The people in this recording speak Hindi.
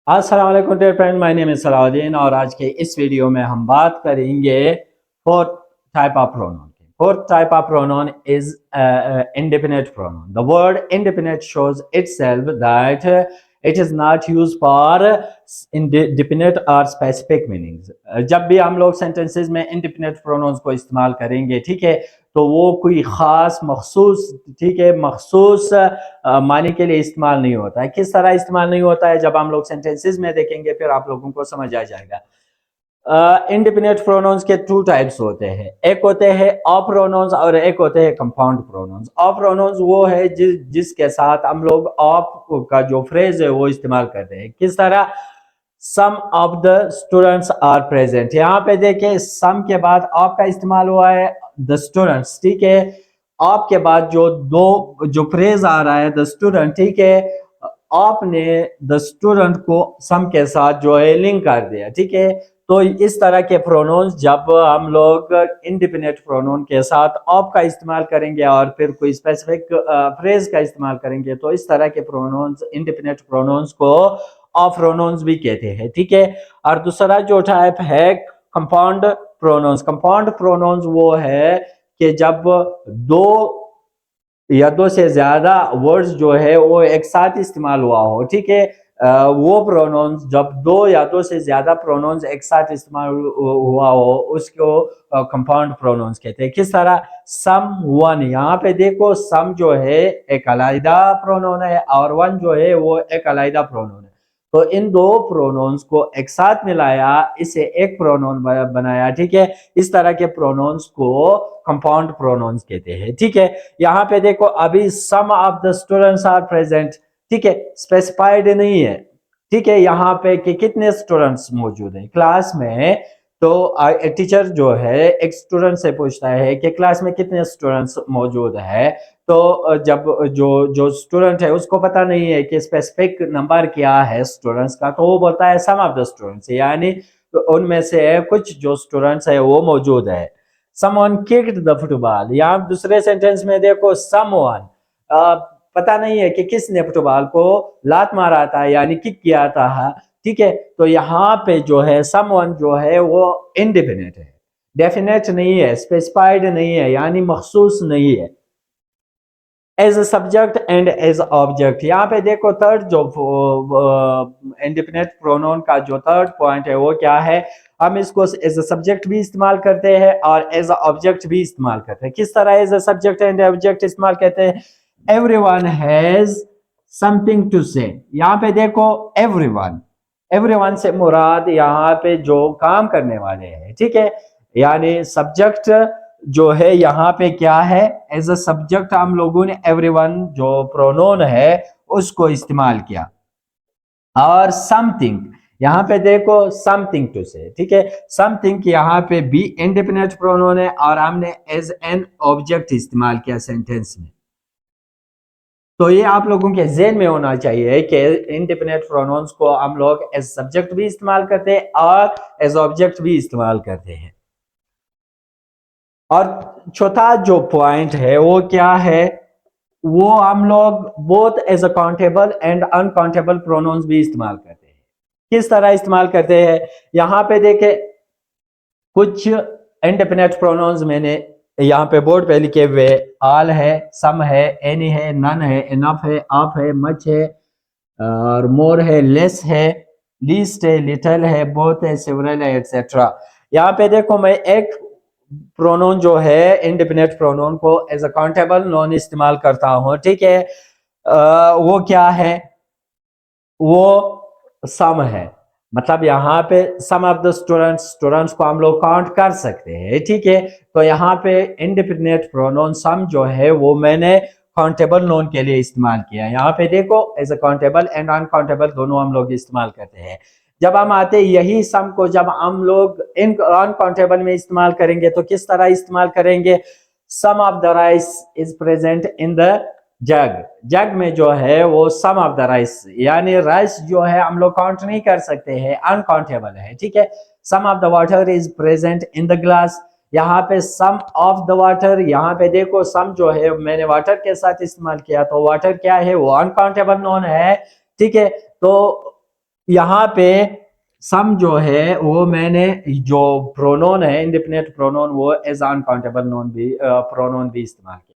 अस्सलाम वालेकुम dear friend, my name is Salauddin और आज के इस वीडियो में हम बात करेंगे फोर्थ टाइप ऑफ प्रोनाउन की। Fourth type of pronoun is indefinite pronoun. The word indefinite shows itself that it is not used for indefinite or specific meanings. जब भी हम लोग सेंटेंसेस में indefinite pronouns को इस्तेमाल करेंगे, ठीक है, तो वो कोई ख़ास मखसूस, ठीक है, मखसूस मानी के लिए इस्तेमाल नहीं होता है। किस तरह इस्तेमाल नहीं होता है, जब हम लोग सेंटेंसेस में देखेंगे फिर आप लोगों को समझ आ जाएगा। इंडिपेंडेंट प्रोनाउंस के टू टाइप्स होते हैं, एक होते हैं ऑफ प्रोनाउंस और एक होते हैं कंपाउंड प्रोनाउंस। ऑफ प्रोनाउंस वो है जिसके साथ हम लोग ऑफ का जो फ्रेज है वो इस्तेमाल करते हैं। किस तरह? Some of the students are present. यहाँ पे देखें, सम के बाद ऑफ का इस्तेमाल हुआ है, द स्टूडेंट्स, ठीक है। ऑफ के बाद जो फ्रेज आ रहा है द स्टूडेंट, ठीक है, आपने द स्टूडेंट को सम के साथ जो है लिंक कर दिया, ठीक है। तो इस तरह के प्रोनाउंस जब हम लोग इंडिपेंडेंट प्रोनाउन के साथ ऑफ का इस्तेमाल करेंगे और फिर कोई स्पेसिफिक फ्रेज का इस्तेमाल करेंगे तो इस तरह के प्रोनाउंस, इंडिपेंडेंट प्रोनाउंस को ऑफ प्रोनाउंस भी कहते हैं, ठीक है। और दूसरा जो टाइप है कंपाउंड प्रोनाउंस। कंपाउंड प्रोनाउंस वो है कि जब दो या दो से ज्यादा वर्ड्स जो है वो एक साथ इस्तेमाल हुआ हो, ठीक है। वो प्रोनाउंस जब दो या दो से ज्यादा प्रोनाउंस एक साथ इस्तेमाल हुआ हो उसको कंपाउंड प्रोनाउंस कहते हैं। किस तरह? सम वन, यहाँ पे देखो सम जो है एक अलग प्रोनाउन है और वन जो है वो एक अलग प्रोनाउन है। तो इन दो प्रोनाउंस को एक साथ मिलाया, इसे एक प्रोनाउन बनाया, ठीक है। इस तरह के प्रोनाउंस को कंपाउंड प्रोनाउंस कहते हैं, ठीक है। यहाँ पे देखो अभी some of the students are present, ठीक है, स्पेसिफाइड नहीं है, ठीक है, यहाँ पे कि कितने स्टूडेंट्स मौजूद हैं क्लास में। तो टीचर जो है एक स्टूडेंट से पूछता है कि क्लास में कितने स्टूडेंट्स मौजूद है। तो जब जो जो स्टूडेंट है उसको पता नहीं है कि स्पेसिफिक नंबर क्या है स्टूडेंट्स का, तो वो बोलता है सम ऑफ द स्टूडेंट्स, यानी उनमें से कुछ जो स्टूडेंट्स है वो मौजूद है। समवन किक्ड द फुटबॉल, या दूसरे सेंटेंस में देखो समवन, पता नहीं है कि किसने फुटबॉल को लात मारा था यानी किक किया था, ठीक है। तो यहाँ पे जो है समवन जो है वो इंडिपेंडेंट है, डेफिनेट नहीं है, स्पेसिफाइड नहीं है, यानी मखसूस नहीं है। As a subject and as object, यहाँ पे देखो थर्ड जो इंडिपेंडेंट प्रोनाउन का जो थर्ड पॉइंट है वो क्या है, हम इसको एज अ सब्जेक्ट भी इस्तेमाल करते हैं और एज अ ऑब्जेक्ट भी इस्तेमाल करते हैं। किस तरह as a subject and object इस्तेमाल करते हैं? एवरीवन हैज समथिंग टू से, यहाँ पे देखो एवरीवन, एवरीवन से मुराद यहाँ पे जो काम करने वाले हैं, ठीक है, यानी सब्जेक्ट जो है यहाँ पे क्या है, एज अ सब्जेक्ट हम लोगों ने एवरीवन जो प्रोनोन है उसको इस्तेमाल किया। और समथिंग, यहाँ पे देखो समथिंग टू से, ठीक है, समथिंग यहाँ पे भी इंडिपेंडेंट प्रोनोन है और हमने एज एन ऑब्जेक्ट इस्तेमाल किया सेंटेंस में। तो ये आप लोगों के ज़हन में होना चाहिए कि इंडिपेंडेंट प्रोनाउंस को हम लोग एज सब्जेक्ट भी इस्तेमाल करते हैं और एज ऑब्जेक्ट भी इस्तेमाल करते हैं। और चौथा जो पॉइंट है वो क्या है, वो हम लोग both as a countable and uncountable pronouns भी इस्तेमाल करते हैं। किस तरह इस्तेमाल करते हैं? यहाँ पे देखे कुछ इंडिपेंडेंट प्रोनाउंस मैंने यहाँ पे बोर्ड पे लिखे हुए, ऑल है, सम है, एनी है, नन है, इनफ है, ऑफ है, मच है और मोर है, लेस है, लीस्ट है, लिटिल है, बहुत है, सेवरल है, एक्सेट्रा। यहाँ पे देखो मैं एक प्रोनाउन जो है इंडिपेंडेंट प्रोनाउन को एज अ काउंटेबल नॉन इस्तेमाल करता हूँ, ठीक है। वो क्या है? वो सम है, मतलब यहाँ पे सम ऑफ द स्टूडेंट्स, स्टूडेंट्स को हम लोग काउंट कर सकते हैं, ठीक है। तो यहाँ पे इंडिपेंडेंट प्रोनाउन सम जो है वो मैंने काउंटेबल नोन के लिए इस्तेमाल किया। यहाँ पे देखो as a countable and uncountable दोनों हम लोग इस्तेमाल करते हैं। जब हम आते यही सम को जब हम लोग इन अनकाउंटेबल में इस्तेमाल करेंगे तो किस तरह इस्तेमाल करेंगे? Some of the rice is present in the jug, jug में जो है वो सम ऑफ द राइस, यानी राइस जो है हम लोग काउंट नहीं कर सकते हैं, अनकाउंटेबल है, ठीक है। Some of the water is present in the glass, यहाँ पे सम ऑफ द वाटर, यहाँ पे देखो सम जो है मैंने वाटर के साथ इस्तेमाल किया, तो वाटर क्या है? वो अनकाउंटेबल नोन है, ठीक है। तो यहाँ पे सम जो है वो मैंने जो प्रोनोन है इंडिपेंडेंट प्रोनोन वो एज अनकाउंटेबल नोन भी प्रोनोन भी इस्तेमाल किया।